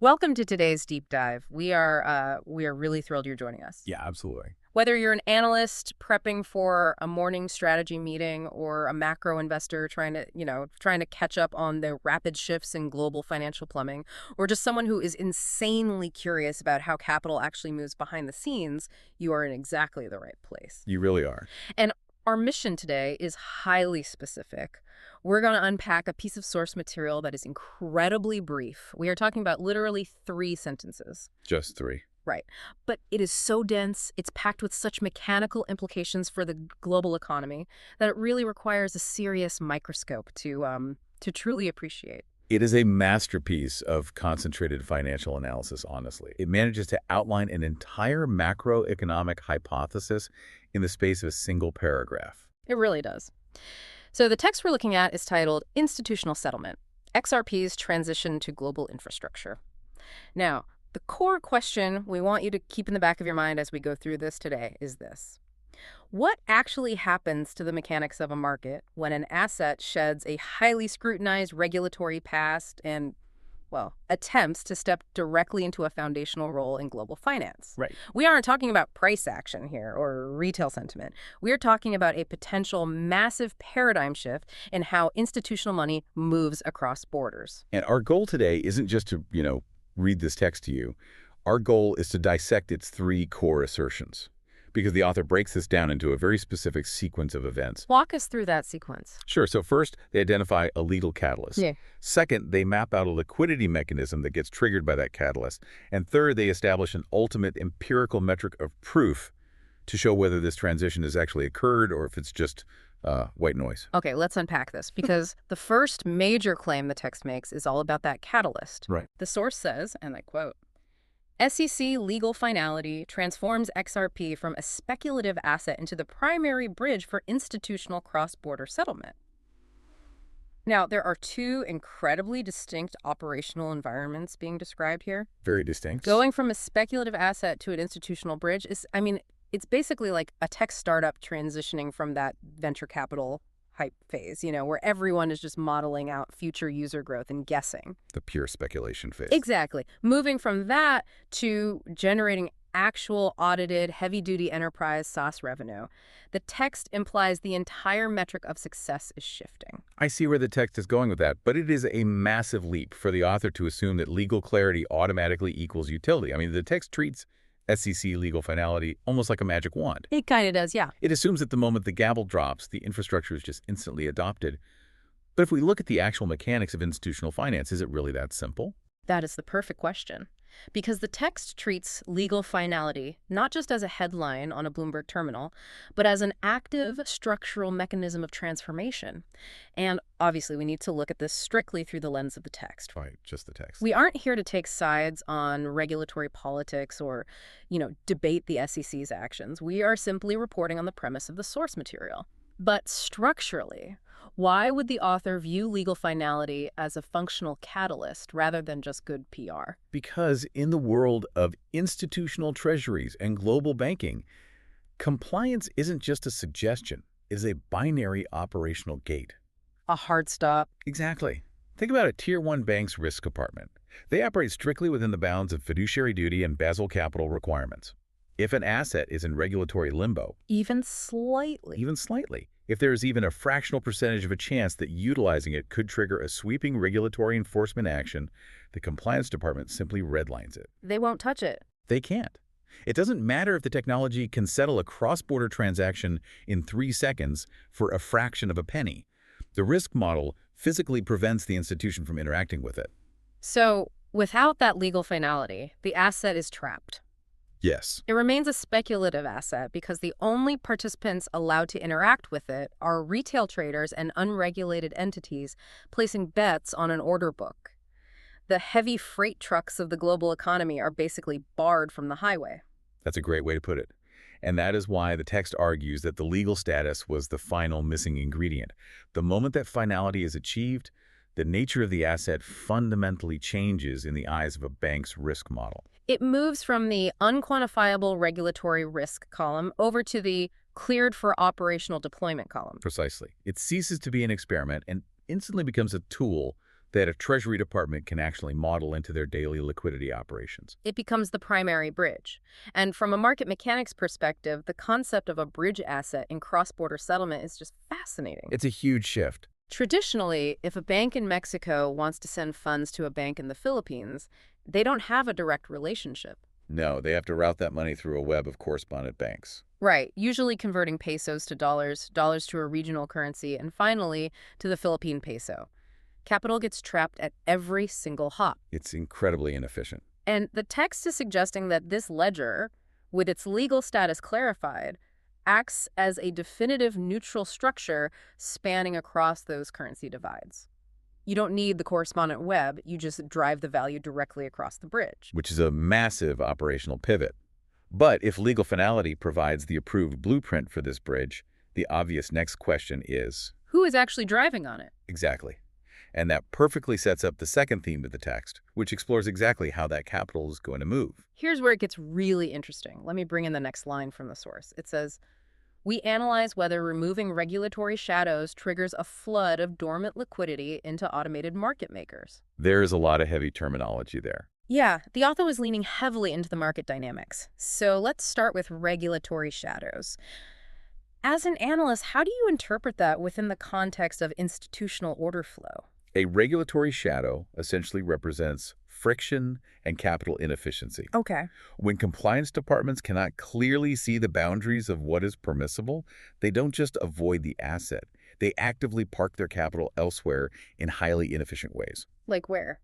Welcome to today's deep dive. We are really thrilled you're joining us. Yeah, absolutely. Whether you're an analyst prepping for a morning strategy meeting or a macro investor trying to catch up on the rapid shifts in global financial plumbing, or just someone who is insanely curious about how capital actually moves behind the scenes, you are in exactly the right place. You really are. And our mission today is highly specific. We're going to unpack a piece of source material that is incredibly brief. We are talking about literally 3 sentences. Just three. Right. But it is so dense, it's packed with such mechanical implications for the global economy that it really requires a serious microscope to truly appreciate. It is a masterpiece of concentrated financial analysis, honestly. It manages to outline an entire macroeconomic hypothesis in the space of a single paragraph. It really does. So the text we're looking at is titled Institutional Settlement, XRP's Transition to Global Infrastructure. Now, the core question we want you to keep in the back of your mind as we go through this today is this. What actually happens to the mechanics of a market when an asset sheds a highly scrutinized regulatory past and, well, attempts to step directly into a foundational role in global finance? Right. We aren't talking about price action here or retail sentiment. We're talking about a potential massive paradigm shift in how institutional money moves across borders. And our goal today isn't just to, read this text to you. Our goal is to dissect its 3 core assertions, because the author breaks this down into a very specific sequence of events. Walk us through that sequence. Sure. So first, they identify a legal catalyst. Yeah. Second, they map out a liquidity mechanism that gets triggered by that catalyst. And third, they establish an ultimate empirical metric of proof to show whether this transition has actually occurred or if it's just white noise. Okay, let's unpack this, because the first major claim the text makes is all about that catalyst. Right. The source says, and I quote, SEC legal finality transforms XRP from a speculative asset into the primary bridge for institutional cross-border settlement. Now, there are 2 incredibly distinct operational environments being described here. Very distinct. Going from a speculative asset to an institutional bridge it's basically like a tech startup transitioning from that venture capital hype phase, where everyone is just modeling out future user growth and guessing. The pure speculation phase. Exactly. Moving from that to generating actual audited heavy-duty enterprise SaaS revenue. The text implies the entire metric of success is shifting. I see where the text is going with that, but it is a massive leap for the author to assume that legal clarity automatically equals utility. The text treats SEC legal finality almost like a magic wand. It kind of does, yeah. It assumes that the moment the gavel drops, the infrastructure is just instantly adopted. But if we look at the actual mechanics of institutional finance, is it really that simple? That is the perfect question. Because the text treats legal finality not just as a headline on a Bloomberg terminal, but as an active structural mechanism of transformation. And obviously, we need to look at this strictly through the lens of the text. Right, just the text. We aren't here to take sides on regulatory politics or, debate the SEC's actions. We are simply reporting on the premise of the source material. But structurally, why would the author view legal finality as a functional catalyst rather than just good PR? Because in the world of institutional treasuries and global banking, compliance isn't just a suggestion. It is a binary operational gate. A hard stop. Exactly. Think about a Tier 1 bank's risk department. They operate strictly within the bounds of fiduciary duty and Basel capital requirements. If an asset is in regulatory limbo, Even slightly. if there is even a fractional percentage of a chance that utilizing it could trigger a sweeping regulatory enforcement action, the compliance department simply redlines it. They won't touch it. They can't. It doesn't matter if the technology can settle a cross-border transaction in 3 seconds for a fraction of a penny. The risk model physically prevents the institution from interacting with it. So, without that legal finality, the asset is trapped. Yes. It remains a speculative asset because the only participants allowed to interact with it are retail traders and unregulated entities placing bets on an order book. The heavy freight trucks of the global economy are basically barred from the highway. That's a great way to put it. And that is why the text argues that the legal status was the final missing ingredient. The moment that finality is achieved, the nature of the asset fundamentally changes in the eyes of a bank's risk model. It moves from the unquantifiable regulatory risk column over to the cleared for operational deployment column. Precisely. It ceases to be an experiment and instantly becomes a tool that a Treasury Department can actually model into their daily liquidity operations. It becomes the primary bridge. And from a market mechanics perspective, the concept of a bridge asset in cross-border settlement is just fascinating. It's a huge shift. Traditionally, if a bank in Mexico wants to send funds to a bank in the Philippines, they don't have a direct relationship. No, they have to route that money through a web of correspondent banks. Right, usually converting pesos to dollars, dollars to a regional currency, and finally to the Philippine peso. Capital gets trapped at every single hop. It's incredibly inefficient. And the text is suggesting that this ledger, with its legal status clarified, acts as a definitive neutral structure spanning across those currency divides. You don't need the correspondent web, you just drive the value directly across the bridge. Which is a massive operational pivot. But if legal finality provides the approved blueprint for this bridge, the obvious next question is, Who is actually driving on it? exactly. And that perfectly sets up the second theme of the text, which explores exactly how that capital is going to move. Here's where it gets really interesting. Let me bring in the next line from the source. It says, we analyze whether removing regulatory shadows triggers a flood of dormant liquidity into automated market makers. There is a lot of heavy terminology there. Yeah, the author was leaning heavily into the market dynamics. So let's start with regulatory shadows. As an analyst, how do you interpret that within the context of institutional order flow? A regulatory shadow essentially represents friction and capital inefficiency. Okay. When compliance departments cannot clearly see the boundaries of what is permissible, they don't just avoid the asset. They actively park their capital elsewhere in highly inefficient ways. Like where?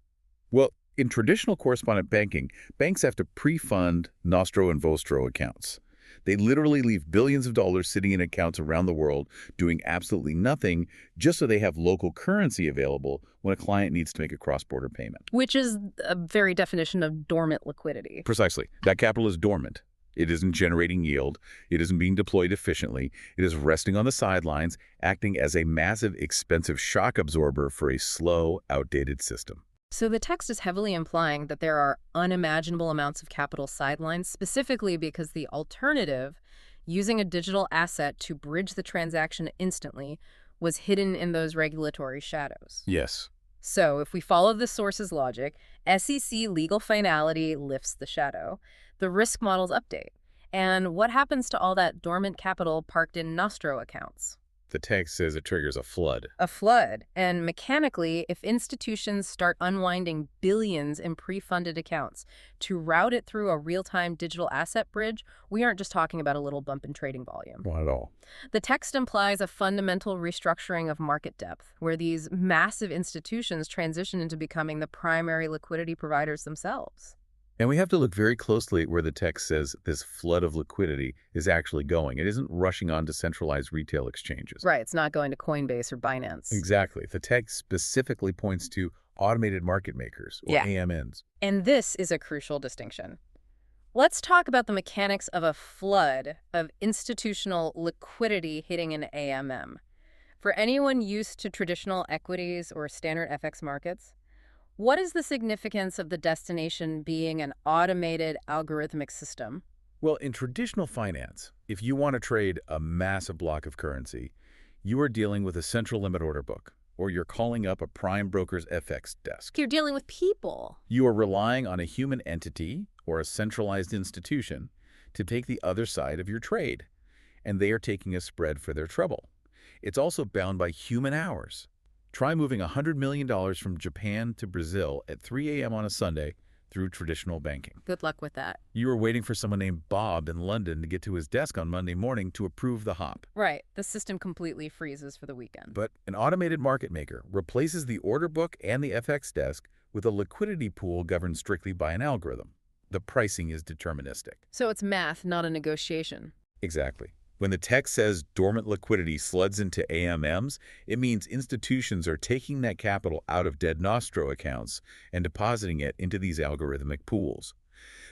Well, in traditional correspondent banking, banks have to pre-fund Nostro and Vostro accounts. They literally leave billions of dollars sitting in accounts around the world doing absolutely nothing just so they have local currency available when a client needs to make a cross-border payment. Which is a very definition of dormant liquidity. Precisely. That capital is dormant. It isn't generating yield. It isn't being deployed efficiently. It is resting on the sidelines, acting as a massive, expensive shock absorber for a slow, outdated system. So the text is heavily implying that there are unimaginable amounts of capital sidelines, specifically because the alternative, using a digital asset to bridge the transaction instantly, was hidden in those regulatory shadows. Yes. So if we follow the source's logic, SEC legal finality lifts the shadow, the risk models update. And what happens to all that dormant capital parked in Nostro accounts? The text says it triggers a flood. A flood. And mechanically, if institutions start unwinding billions in pre-funded accounts to route it through a real-time digital asset bridge, we aren't just talking about a little bump in trading volume. Not at all. The text implies a fundamental restructuring of market depth, where these massive institutions transition into becoming the primary liquidity providers themselves. And we have to look very closely at where the text says this flood of liquidity is actually going. It isn't rushing on to centralized retail exchanges. Right, it's not going to Coinbase or Binance. Exactly. The text specifically points to automated market makers, or Yeah. AMNs. And this is a crucial distinction. Let's talk about the mechanics of a flood of institutional liquidity hitting an AMM. For anyone used to traditional equities or standard FX markets, what is the significance of the destination being an automated algorithmic system? Well, in traditional finance, if you want to trade a massive block of currency, you are dealing with a central limit order book, or you're calling up a prime broker's FX desk. You're dealing with people. You are relying on a human entity or a centralized institution to take the other side of your trade, and they are taking a spread for their trouble. It's also bound by human hours. Try moving $100 million from Japan to Brazil at 3 a.m. on a Sunday through traditional banking. Good luck with that. You are waiting for someone named Bob in London to get to his desk on Monday morning to approve the hop. Right. The system completely freezes for the weekend. But an automated market maker replaces the order book and the FX desk with a liquidity pool governed strictly by an algorithm. The pricing is deterministic. So it's math, not a negotiation. Exactly. When the text says dormant liquidity sloods into AMMs, it means institutions are taking that capital out of dead Nostro accounts and depositing it into these algorithmic pools.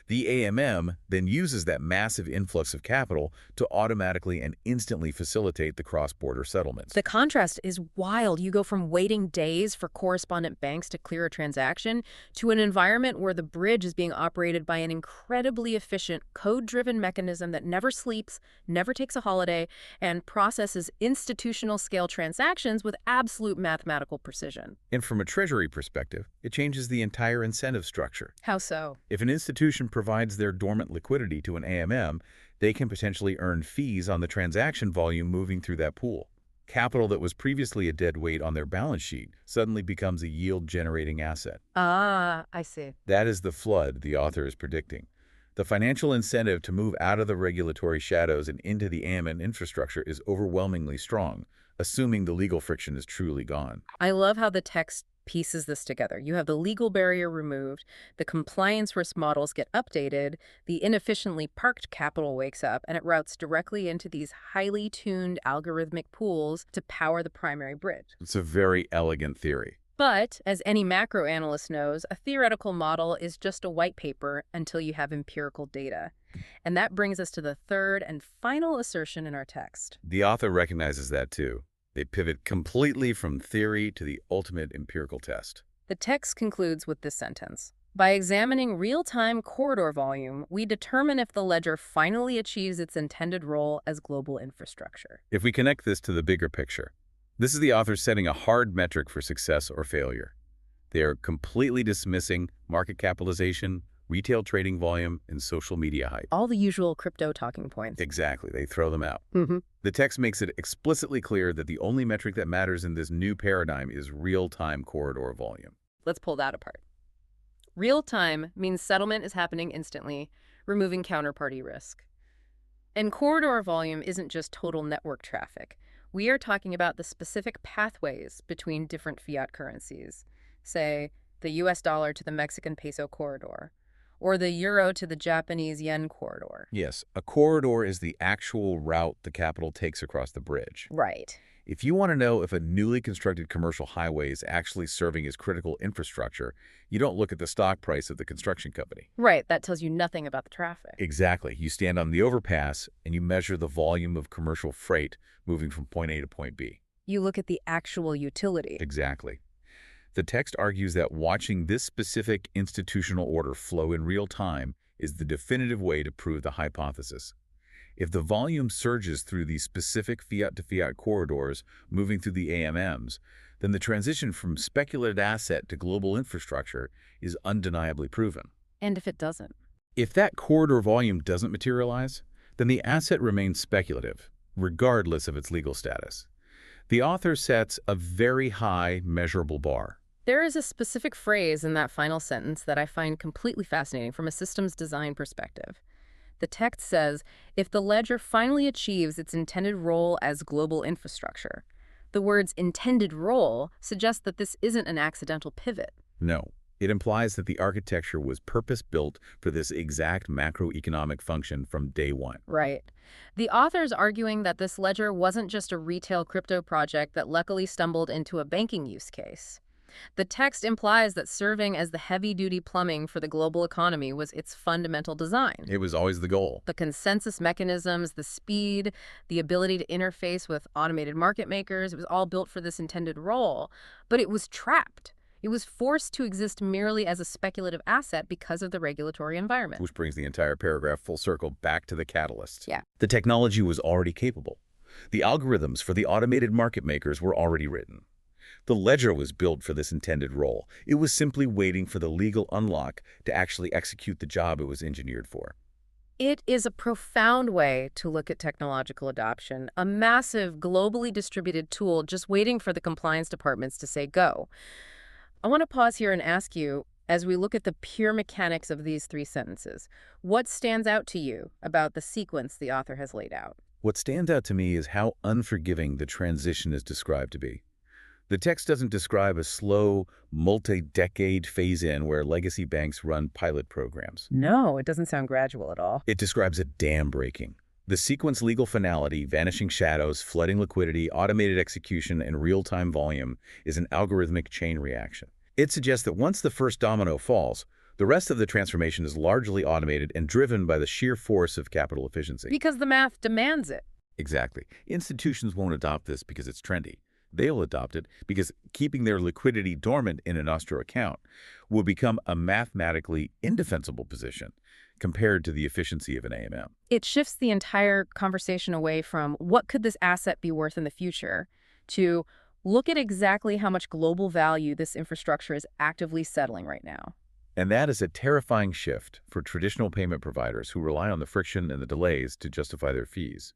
The AMM then uses that massive influx of capital to automatically and instantly facilitate the cross-border settlements. The contrast is wild. You go from waiting days for correspondent banks to clear a transaction to an environment where the bridge is being operated by an incredibly efficient, code-driven mechanism that never sleeps, never takes a holiday, and processes institutional-scale transactions with absolute mathematical precision. And from a treasury perspective, it changes the entire incentive structure. How so? If an institution provides their dormant liquidity to an AMM, they can potentially earn fees on the transaction volume moving through that pool. Capital that was previously a dead weight on their balance sheet suddenly becomes a yield-generating asset. Ah, I see. That is the flood the author is predicting. The financial incentive to move out of the regulatory shadows and into the AMM infrastructure is overwhelmingly strong, assuming the legal friction is truly gone. I love how the text pieces this together. You have the legal barrier removed, the compliance risk models get updated, the inefficiently parked capital wakes up, and it routes directly into these highly tuned algorithmic pools to power the primary bridge. It's a very elegant theory. But, as any macro analyst knows, a theoretical model is just a white paper until you have empirical data. And that brings us to the third and final assertion in our text. The author recognizes that too. They pivot completely from theory to the ultimate empirical test. The text concludes with this sentence. By examining real-time corridor volume, we determine if the ledger finally achieves its intended role as global infrastructure. If we connect this to the bigger picture, this is the author setting a hard metric for success or failure. They are completely dismissing market capitalization, retail trading volume, and social media hype. All the usual crypto talking points. Exactly. They throw them out. Mm-hmm. The text makes it explicitly clear that the only metric that matters in this new paradigm is real-time corridor volume. Let's pull that apart. Real-time means settlement is happening instantly, removing counterparty risk. And corridor volume isn't just total network traffic. We are talking about the specific pathways between different fiat currencies, say the US dollar to the Mexican peso corridor, or the euro to the Japanese yen corridor. Yes, a corridor is the actual route the capital takes across the bridge. Right. If you want to know if a newly constructed commercial highway is actually serving as critical infrastructure, you don't look at the stock price of the construction company. Right, that tells you nothing about the traffic. Exactly. You stand on the overpass and you measure the volume of commercial freight moving from point A to point B. You look at the actual utility. Exactly. The text argues that watching this specific institutional order flow in real time is the definitive way to prove the hypothesis. If the volume surges through these specific fiat-to-fiat corridors moving through the AMMs, then the transition from speculative asset to global infrastructure is undeniably proven. And if it doesn't? If that corridor volume doesn't materialize, then the asset remains speculative, regardless of its legal status. The author sets a very high, measurable bar. There is a specific phrase in that final sentence that I find completely fascinating from a systems design perspective. The text says, if the ledger finally achieves its intended role as global infrastructure. The words intended role suggest that this isn't an accidental pivot. No, it implies that the architecture was purpose-built for this exact macroeconomic function from day one. Right. The author's arguing that this ledger wasn't just a retail crypto project that luckily stumbled into a banking use case. The text implies that serving as the heavy-duty plumbing for the global economy was its fundamental design. It was always the goal. The consensus mechanisms, the speed, the ability to interface with automated market makers, it was all built for this intended role. But it was trapped. It was forced to exist merely as a speculative asset because of the regulatory environment. Which brings the entire paragraph full circle back to the catalyst. Yeah. The technology was already capable. The algorithms for the automated market makers were already written. The ledger was built for this intended role. It was simply waiting for the legal unlock to actually execute the job it was engineered for. It is a profound way to look at technological adoption, a massive, globally distributed tool just waiting for the compliance departments to say go. I want to pause here and ask you, as we look at the pure mechanics of these three sentences, what stands out to you about the sequence the author has laid out? What stands out to me is how unforgiving the transition is described to be. The text doesn't describe a slow, multi-decade phase-in where legacy banks run pilot programs. No, it doesn't sound gradual at all. It describes a dam breaking. The sequence legal finality, vanishing shadows, flooding liquidity, automated execution, and real-time volume is an algorithmic chain reaction. It suggests that once the first domino falls, The rest of the transformation is largely automated and driven by the sheer force of capital efficiency. Because the math demands it. Exactly. Institutions won't adopt this because it's trendy. They'll adopt it because keeping their liquidity dormant in an escrow account will become a mathematically indefensible position compared to the efficiency of an AMM. It shifts the entire conversation away from what could this asset be worth in the future to look at exactly how much global value this infrastructure is actively settling right now. And that is a terrifying shift for traditional payment providers who rely on the friction and the delays to justify their fees.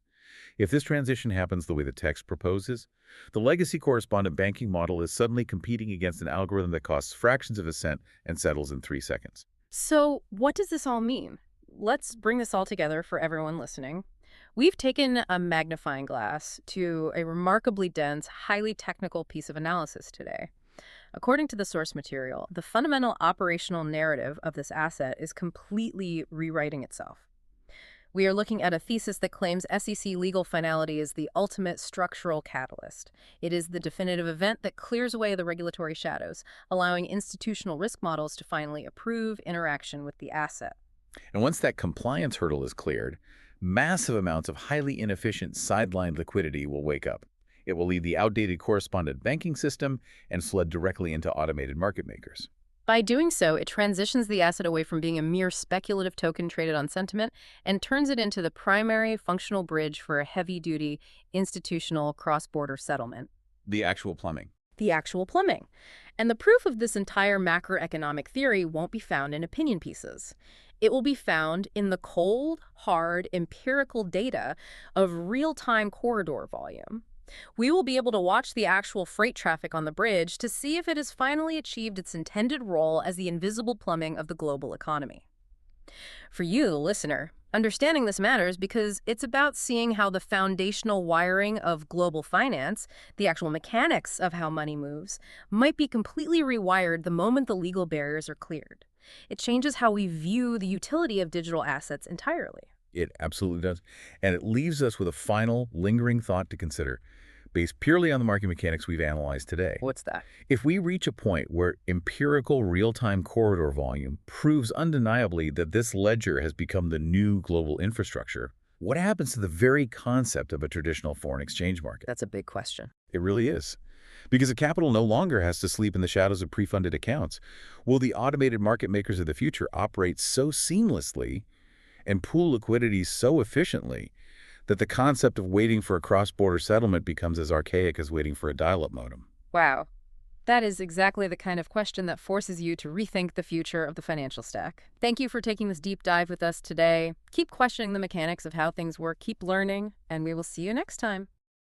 If this transition happens the way the text proposes, the legacy correspondent banking model is suddenly competing against an algorithm that costs fractions of a cent and settles in 3 seconds. So what does this all mean? Let's bring this all together for everyone listening. We've taken a magnifying glass to a remarkably dense, highly technical piece of analysis today. According to the source material, the fundamental operational narrative of this asset is completely rewriting itself. We are looking at a thesis that claims SEC legal finality is the ultimate structural catalyst. It is the definitive event that clears away the regulatory shadows, allowing institutional risk models to finally approve interaction with the asset. And once that compliance hurdle is cleared, massive amounts of highly inefficient sidelined liquidity will wake up. It will leave the outdated correspondent banking system and flood directly into automated market makers. By doing so, it transitions the asset away from being a mere speculative token traded on sentiment and turns it into the primary functional bridge for a heavy-duty institutional cross-border settlement. The actual plumbing. The actual plumbing. And the proof of this entire macroeconomic theory won't be found in opinion pieces. It will be found in the cold, hard, empirical data of real-time corridor volume. We will be able to watch the actual freight traffic on the bridge to see if it has finally achieved its intended role as the invisible plumbing of the global economy. For you, the listener, understanding this matters because it's about seeing how the foundational wiring of global finance, the actual mechanics of how money moves, might be completely rewired the moment the legal barriers are cleared. It changes how we view the utility of digital assets entirely. It absolutely does. And it leaves us with a final, lingering thought to consider, based purely on the market mechanics we've analyzed today. What's that? If we reach a point where empirical real-time corridor volume proves undeniably that this ledger has become the new global infrastructure, what happens to the very concept of a traditional foreign exchange market? That's a big question. It really is. Because the capital no longer has to sleep in the shadows of pre-funded accounts. Will the automated market makers of the future operate so seamlessly and pool liquidity so efficiently that the concept of waiting for a cross-border settlement becomes as archaic as waiting for a dial-up modem? Wow. That is exactly the kind of question that forces you to rethink the future of the financial stack. Thank you for taking this deep dive with us today. Keep questioning the mechanics of how things work, keep learning, and we will see you next time.